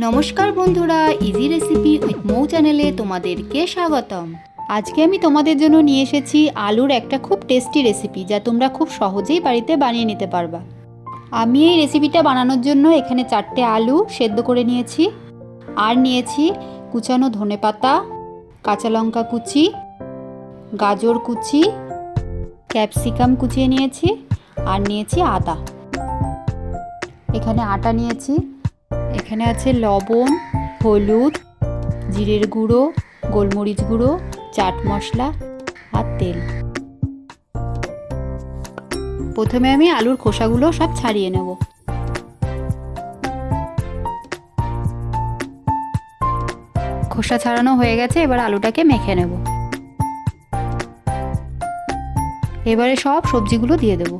নমস্কার বন্ধুরা, easy recipe with মৌ চ্যানেলে তোমাদেরকে স্বাগতম। আজকে আমি তোমাদের জন্য নিয়ে এসেছি আলুর একটা খুব টেস্টি রেসিপি, যা তোমরা খুব সহজেই বাড়িতে বানিয়ে নিতে পারবা। আমি এই রেসিপিটা বানানোর জন্য এখানে 4টে আলু সেদ্ধ করে নিয়েছি, আর নিয়েছি কুচানো ধনেপাতা, কাঁচা লঙ্কা কুচি, গাজর কুচি, ক্যাপসিকাম কুচিয়ে নিয়েছি, আর নিয়েছি আদা। এখানে আটা নিয়েছি, এখানে আছে লবণ, হলুদ, জিরের গুঁড়ো, গোলমরিচ গুঁড়ো, চাট মশলা আর তেল। প্রথমে আমি আলুর খোসাগুলো সব ছাড়িয়ে নেব। খোসা ছাড়ানো হয়ে গেছে, এবার আলুটাকে মেখে নেব। এবারে সব সবজিগুলো দিয়ে দেব।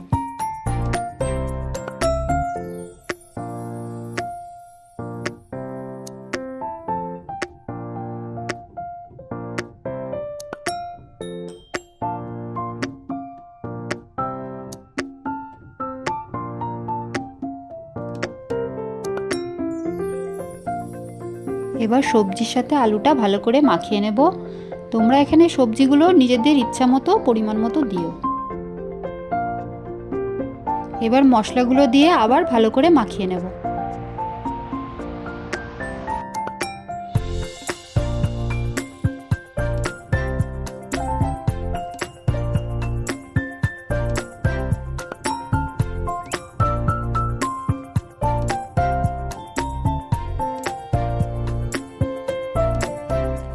এবার সবজির সাথে আলুটা ভালো করে মাখিয়ে নেব। তোমরা এখানে সবজিগুলো নিজেদের ইচ্ছা মতো পরিমাণ মতো দিও। এবার মশলাগুলো দিয়ে আবার ভালো করে মাখিয়ে নেব।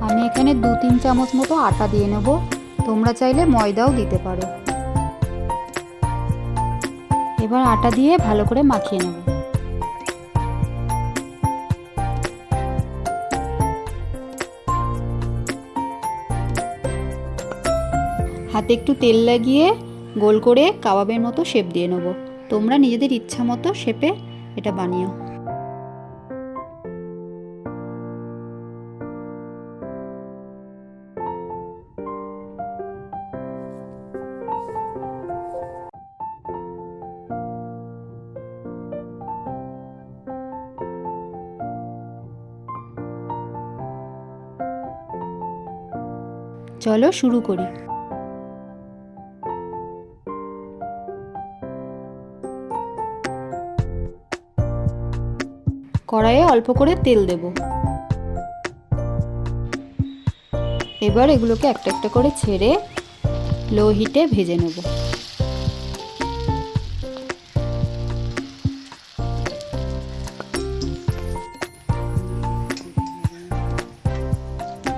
আমি এখানে 2-3 চামচ মতো আটা দিয়ে নেব। তোমরা চাইলে ময়দাও দিতে পারো। এবার আটা দিয়ে ভালো করে মাখিয়ে নেব। হাতে একটু তেল লাগিয়ে গোল করে কাবাবের মতো শেপ দিয়ে নেব। তোমরা নিজেদের ইচ্ছা মতো শেপে এটা বানিও। চলো শুরু করি। কড়াইয়ে অল্প করে তেল দেব। এবার এগুলোকে একটা একটা করে ছেড়ে লো হিটে ভেজে নেব।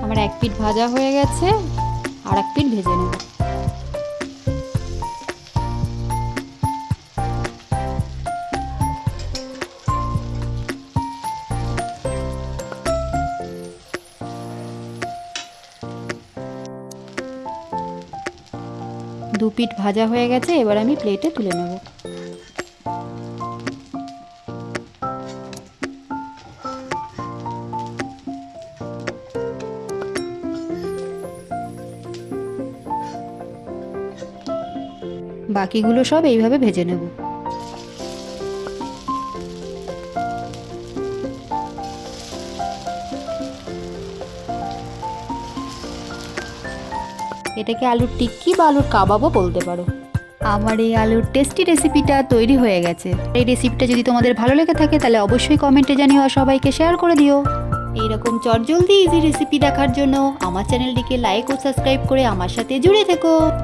আমার এক পিঠ ভাজা হয়ে গেছে, আর এক পিঠ ভেজে নেব। দু পিঠ ভাজা হয়ে গেছে, এবার আমি প্লেটে তুলে নেব। বাকিগুলো সব এইভাবে ভেজে নেব। এটাকে আলুর টিক্কি বা আলুর কাবাবও বলতে পারো। আমার এই আলুর টেস্টি রেসিপিটা তৈরি হয়ে গেছে। এই রেসিপিটা যদি তোমাদের ভালো লেগে থাকে তাহলে অবশ্যই কমেন্টে জানিও, আর সবাইকে শেয়ার করে দিও। এইরকম চটজলদি ইজি রেসিপি দেখার জন্য আমার চ্যানেলটিকে লাইক ও সাবস্ক্রাইব করে আমার সাথে জুড়ে থেকো।